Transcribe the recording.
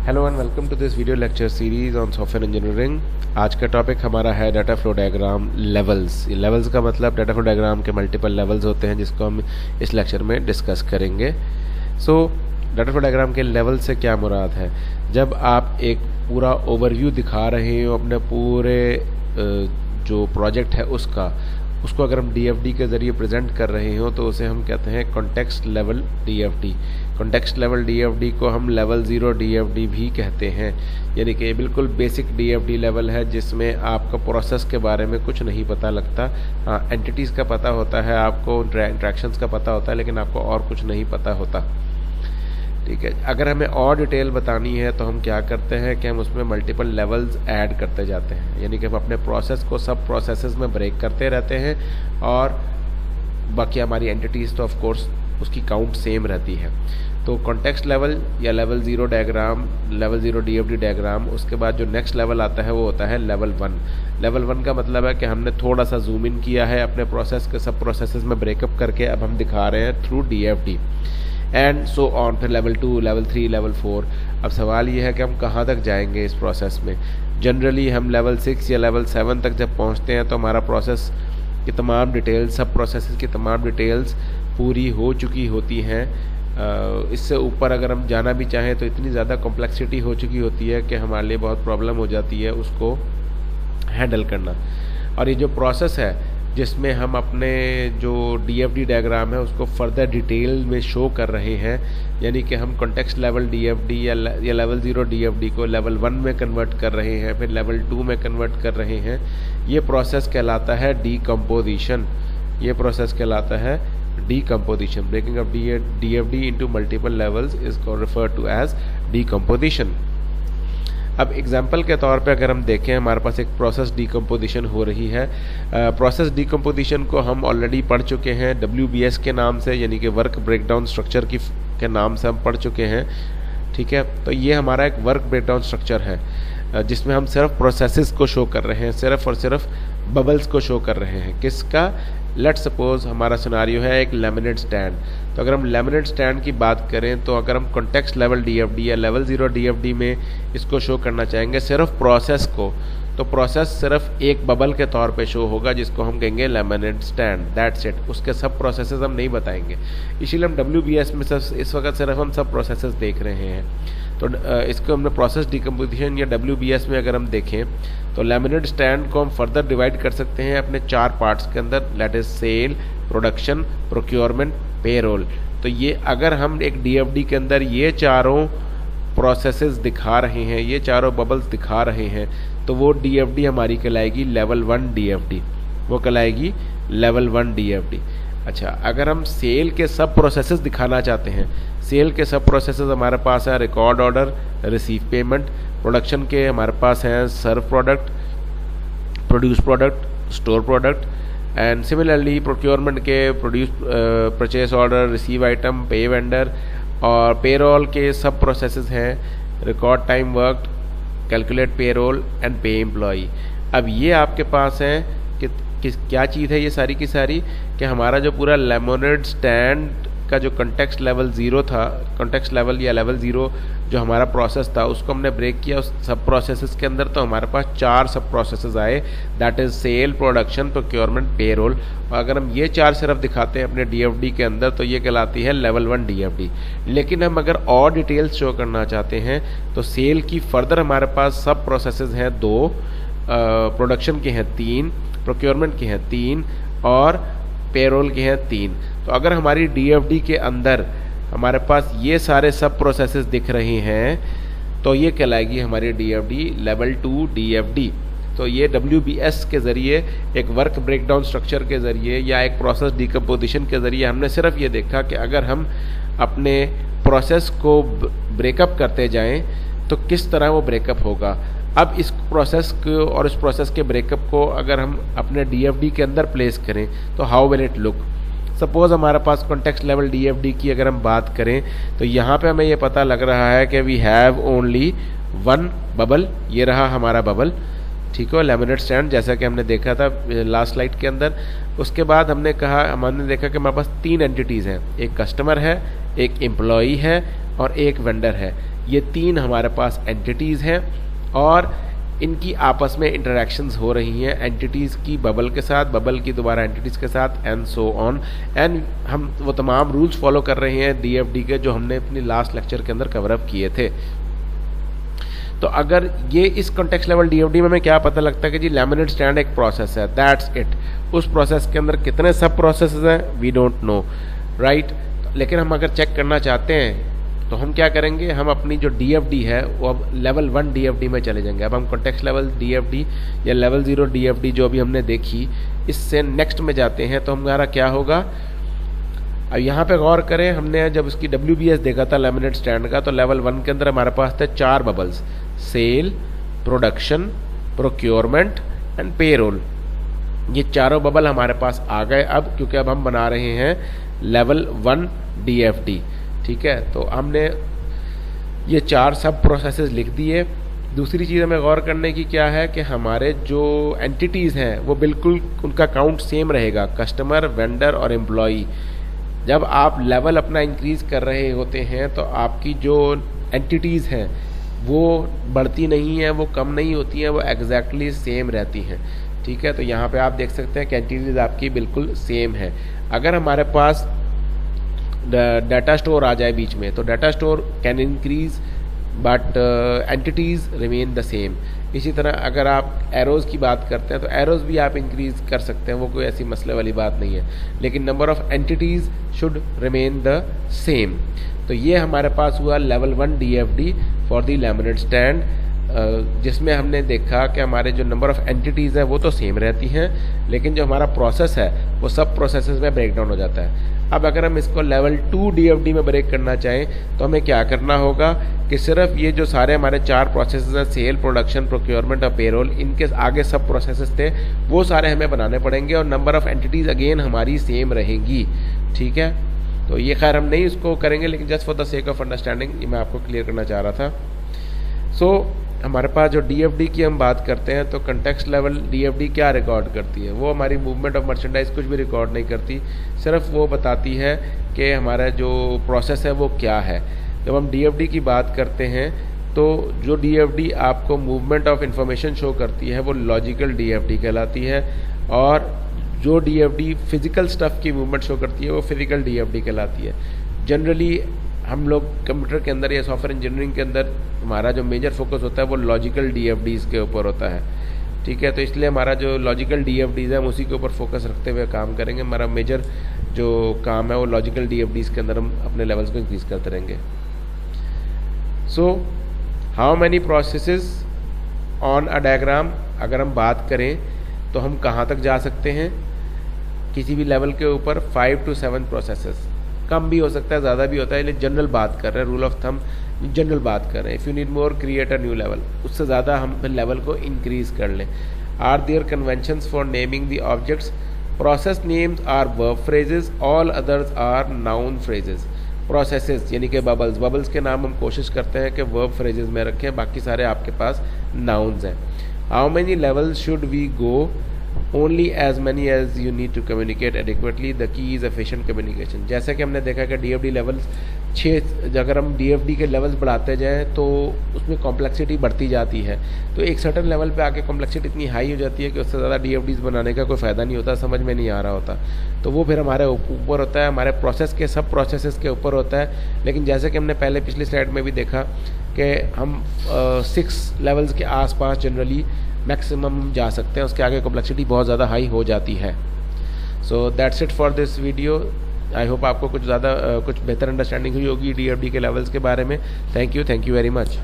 Hello and welcome to this video lecture series on software engineering. आज का topic हमारा है data flow diagram levels. Levels का मतलब डाटा फ्लो डायग्राम के मल्टीपल लेवल्स होते हैं जिसको हम इस लेक्चर में डिस्कस करेंगे। डाटा फ्लो डायग्राम के लेवल से क्या मुराद है? जब आप एक पूरा ओवरव्यू दिखा रहे हो अपने पूरे जो प्रोजेक्ट है उसको अगर हम DFD के ज़रिए प्रेजेंट कर रहे हो तो उसे हम कहते हैं context level DFD। Context level DFD को हम लेवल 0 DFD भी कहते हैं, यानी कि बिल्कुल बेसिक DFD लेवल है जिसमें आपका प्रोसेस के बारे में कुछ नहीं पता लगता। हाँ, एंटिटीज़ का पता होता है, आपको इंट्रैक्शंस का पता होता है, लेकिन आपको और कुछ नहीं पता होता। ठीक है, अगर हमें और डिटेल बतानी है तो हम क्या करते हैं कि हम उसमें मल्टीपल लेवल्स ऐड करते जाते हैं, यानी कि हम अपने प्रोसेस को सब प्रोसेसेस में ब्रेक करते रहते हैं और बाकी हमारी एंटिटीज़ तो ऑफ कोर्स उसकी काउंट सेम रहती है। तो कॉन्टेक्स्ट लेवल या level 0 diagram, level 0 DFD diagram, उसके बाद जो नेक्स्ट लेवल आता है वो होता है लेवल 1। लेवल 1 का मतलब है कि हमने थोड़ा सा जूम इन किया है अपने प्रोसेस के सब प्रोसेसेस में ब्रेकअप करके, अब हम दिखा रहे हैं through DFD and so on. फिर लेवल 2, लेवल 3, लेवल 4। अब सवाल ये है कि हम कहाँ तक जाएंगे इस प्रोसेस में। जनरली हम लेवल 6 या लेवल 7 तक जब पहुँचते हैं तो हमारा प्रोसेस की तमाम डिटेल्स, सब प्रोसेस की तमाम डिटेल्स पूरी हो चुकी होती हैं। इससे ऊपर अगर हम जाना भी चाहें तो इतनी ज़्यादा कॉम्प्लेक्सिटी हो चुकी होती है कि हमारे लिए बहुत प्रॉब्लम हो जाती है उसको हैंडल करना। और ये जो प्रोसेस है जिसमें हम अपने जो DFD डायग्राम है उसको फर्दर डिटेल में शो कर रहे हैं, यानी कि हम कॉन्टेक्स्ट लेवल DFD या लेवल 0 DFD को लेवल 1 में कन्वर्ट कर रहे हैं, फिर लेवल 2 में कन्वर्ट कर रहे हैं। ये प्रोसेस कहलाता है डीकम्पोजिशन। ये प्रोसेस कहलाता है decomposition. Breaking of DFD into multiple levels is referred to as decomposition. अब एग्जाम्पल के तौर पे अगर हम देखें, हमारे पास एक प्रोसेस डीकम्पोजिशन हो रही है। प्रोसेस डीकम्पोजिशन को हम ऑलरेडी पढ़ चुके हैं WBS के नाम से, यानी कि वर्क ब्रेकडाउन स्ट्रक्चर के नाम से हम पढ़ चुके हैं। ठीक है, तो ये हमारा एक वर्क ब्रेकडाउन स्ट्रक्चर है जिसमें हम सिर्फ प्रोसेसेस को शो कर रहे हैं, सिर्फ और सिर्फ बबल्स को शो कर रहे हैं। किसका? लेट्स सपोज हमारा सिनारियो है एक लेमिनेट स्टैंड। तो अगर हम लेमिनेट स्टैंड की बात करें तो अगर हम कॉन्टेक्स्ट लेवल DFD या लेवल 0 DFD में इसको शो करना चाहेंगे सिर्फ प्रोसेस को, तो प्रोसेस सिर्फ एक बबल के तौर पे शो होगा जिसको हम कहेंगे लेमिनेट स्टैंड, दैट्स इट। उसके सब प्रोसेसेस हम नहीं बताएंगे, इसीलिए हम WBS में इस वक्त सिर्फ हम सब प्रोसेसेस देख रहे हैं। तो इसको हमने प्रोसेस डीकम्पोजिशन या WBS में अगर हम देखें तो लेमिनेट स्टैंड को हम फर्दर डिवाइड कर सकते हैं अपने 4 पार्ट्स के अंदर, that is sale, production, procurement, payroll. तो ये अगर हम एक DFD के अंदर ये चारों प्रोसेसेस दिखा रहे हैं, ये चारों बबल्स दिखा रहे हैं, तो वो DFD हमारी कहलाएगी लेवल 1 DFD, वो कहलाएगी लेवल 1 DFD। अच्छा, अगर हम सेल के सब प्रोसेसेस दिखाना चाहते हैं, सेल के सब प्रोसेसेस हमारे पास है record order, receive payment. Production के हमारे पास हैं serve product, produce product, store product. And similarly procurement के produce, purchase order, receive item, pay vendor. और पेरोल के सब प्रोसेसेस हैं record time work, calculate payroll and pay employee. अब ये आपके पास हैं कि क्या चीज़ है ये सारी की सारी, कि हमारा जो पूरा लेमिनेट स्टैंड का जो कॉन्टेक्स्ट लेवल 0 था, कॉन्टेक्स्ट लेवल या लेवल 0 जो हमारा प्रोसेस था उसको हमने ब्रेक किया उस सब प्रोसेसेस के अंदर। तो हमारे पास 4 सब प्रोसेसेस आए, that is sale, production, procurement, payroll. और अगर हम ये 4 सिर्फ दिखाते हैं अपने DFD के अंदर तो ये कहलाती है लेवल 1 DFD। लेकिन हम अगर और डिटेल्स शो करना चाहते हैं तो सेल की फर्दर हमारे पास सब प्रोसेसेस हैं 2, प्रोडक्शन के हैं 3, प्रोक्योरमेंट के हैं 3 और पेरोल के हैं 3। तो अगर हमारी DFD के अंदर हमारे पास ये सारे सब प्रोसेसेस दिख रहे हैं तो ये कहलाएगी हमारी DFD लेवल 2 DFD। तो ये WBS के ज़रिए एक वर्क ब्रेकडाउन स्ट्रक्चर के ज़रिए या एक प्रोसेस डीकम्पोजिशन के ज़रिए हमने सिर्फ ये देखा कि अगर हम अपने प्रोसेस को ब्रेकअप करते जाएं तो किस तरह वो ब्रेकअप होगा। अब इस प्रोसेस को और इस प्रोसेस के ब्रेकअप को अगर हम अपने DFD के अंदर प्लेस करें तो how will it look. Suppose हमारे पास कॉन्टेक्स्ट लेवल DFD की अगर हम बात करें तो यहाँ पे हमें ये पता लग रहा है कि वी हैव ओनली 1 बबल, ये रहा हमारा बबल। ठीक है, लेमिनेट स्टैंड जैसा कि हमने देखा था लास्ट स्लाइड के अंदर। उसके बाद हमने देखा कि हमारे पास 3 एंटिटीज़ हैं, एक कस्टमर है, एक एम्प्लॉई है और एक वेंडर है। ये 3 हमारे पास एंटिटीज़ हैं और इनकी आपस में इंटरेक्शंस हो रही हैं, एंटिटीज़ की बबल के साथ, बबल की दोबारा एंटिटीज़ के साथ, एंड सो ऑन। एंड हम वो तमाम रूल्स फॉलो कर रहे हैं DFD के जो हमने अपनी लास्ट लेक्चर के अंदर कवर अप किए थे। तो अगर ये इस कॉन्टेक्स्ट लेवल DFD में हमें क्या पता लगता है कि जी लैमिनेट स्टैंड एक प्रोसेस है, दैट्स इट। उस प्रोसेस के अंदर कितने सब प्रोसेसेस हैं वी डोंट नो, राइट। लेकिन हम अगर चेक करना चाहते हैं तो हम क्या करेंगे, हम अपनी जो DFD है वो अब लेवल 1 DFD में चले जाएंगे। अब हम कॉन्टेक्स्ट लेवल DFD या लेवल 0 DFD जो अभी हमने देखी, इससे नेक्स्ट में जाते हैं तो हमारा क्या होगा। अब यहाँ पे गौर करें, हमने जब इसकी WBS देखा था लैमिनेट स्टैंड का, तो लेवल 1 के अंदर हमारे पास थे 4 bubbles, sale, production, procurement and payroll. ये चारों बबल हमारे पास आ गए अब, क्योंकि अब हम बना रहे हैं लेवल 1 DFD, ठीक है। तो हमने ये 4 सब प्रोसेसेस लिख दिए। दूसरी चीज़ हमें गौर करने की क्या है कि हमारे जो एंटिटीज़ हैं वो बिल्कुल उनका काउंट सेम रहेगा, कस्टमर, वेंडर और एम्प्लॉई। जब आप लेवल अपना इंक्रीज़ कर रहे होते हैं तो आपकी जो एंटिटीज़ हैं वो बढ़ती नहीं है, वो कम नहीं होती हैं, वो एग्जैक्टली सेम रहती हैं, ठीक है। तो यहाँ पे आप देख सकते हैं कि एंटिटीज़ आपकी बिल्कुल सेम है। अगर हमारे पास डाटा स्टोर आ जाए बीच में तो data store can increase but entities remain the same. इसी तरह अगर आप एरोज़ की बात करते हैं तो एरोज़ भी आप इंक्रीज़ कर सकते हैं, वो कोई ऐसी मसले वाली बात नहीं है, लेकिन number of entities should remain the same. तो ये हमारे पास हुआ level 1 DFD for the laminate stand, जिसमें हमने देखा कि हमारे जो नंबर ऑफ़ एंटिटीज़ हैं वो तो सेम रहती हैं, लेकिन जो हमारा प्रोसेस है वो सब प्रोसेसेस में ब्रेक डाउन हो जाता है। अब अगर हम इसको लेवल 2 DFD में ब्रेक करना चाहें तो हमें क्या करना होगा कि सिर्फ ये जो सारे हमारे 4 प्रोसेसेस हैं, सेल, प्रोडक्शन, प्रोक्योरमेंट और पेरोल, इनके आगे सब प्रोसेसेस थे वो सारे हमें बनाने पड़ेंगे और नंबर ऑफ़ एंटिटीज़ अगेन हमारी सेम रहेंगी, ठीक है। तो ये खैर हम नहीं इसको करेंगे, लेकिन just for the sake of understanding ये मैं आपको क्लियर करना चाह रहा था। सो हमारे पास जो DFD की हम बात करते हैं तो कंटेक्स्ट लेवल DFD क्या रिकॉर्ड करती है, वो हमारी मूवमेंट ऑफ मर्चेंडाइज कुछ भी रिकॉर्ड नहीं करती, सिर्फ वो बताती है कि हमारा जो प्रोसेस है वो क्या है। जब हम DFD की बात करते हैं तो जो DFD आपको मूवमेंट ऑफ इंफॉर्मेशन शो करती है वो लॉजिकल DFD कहलाती है, और जो DFD फिजिकल स्टफ़ की मूवमेंट शो करती है वो फिजिकल DFD कहलाती है। जनरली हम लोग कंप्यूटर के अंदर या सॉफ्टवेयर इंजीनियरिंग के अंदर हमारा जो मेजर फोकस होता है वो लॉजिकल DFDs के ऊपर होता है, ठीक है। तो इसलिए हमारा जो लॉजिकल DFDs है हम उसी के ऊपर फोकस रखते हुए काम करेंगे। हमारा मेजर जो काम है वो लॉजिकल DFDs के अंदर हम अपने लेवल्स को इंक्रीज करते रहेंगे। So how many processes on a diagram, अगर हम बात करें तो हम कहाँ तक जा सकते हैं किसी भी लेवल के ऊपर, 5 to 7 प्रोसेसेस। कम भी हो सकता है, ज़्यादा भी होता है, लेकिन जनरल बात कर रहे हैं, रूल ऑफ थंब जनरल बात कर रहे हैं। If you need more create a new level, उससे ज़्यादा हम लेवल को इंक्रीज कर लें। Are there conventions for naming the objects, process names are verb phrases, all others are noun phrases. Processes यानी कि बबल्स, बबल्स के नाम हम कोशिश करते हैं कि वर्ब फ्रेजेस में रखें, बाकी सारे आपके पास नाउन्स हैं। How many levels should we go, only as many as you need to communicate adequately, the key is efficient communication। जैसे कि हमने देखा कि DFD लेवल्स 6, अगर हम DFD के लेवल्स बढ़ाते जाएं तो उसमें कॉम्प्लेक्सिटी बढ़ती जाती है, तो एक सर्टन लेवल पे आके कॉम्प्लेक्सिटी इतनी हाई हो जाती है कि उससे ज़्यादा DFDs बनाने का कोई फ़ायदा नहीं होता, समझ में नहीं आ रहा होता। तो वो फिर हमारे ऊपर होता है, हमारे प्रोसेस के सब प्रोसेसेस के ऊपर होता है। लेकिन जैसे कि हमने पहले पिछली स्लाइड में भी देखा कि हम 6 लेवल्स के आसपास जनरली मैक्सिमम जा सकते हैं, उसके आगे कॉम्प्लेक्सिटी बहुत ज़्यादा हाई हो जाती है। So that's it for this video. I hope आपको कुछ बेहतर अंडरस्टैंडिंग हुई होगी DFD के लेवल्स के बारे में। Thank you very much.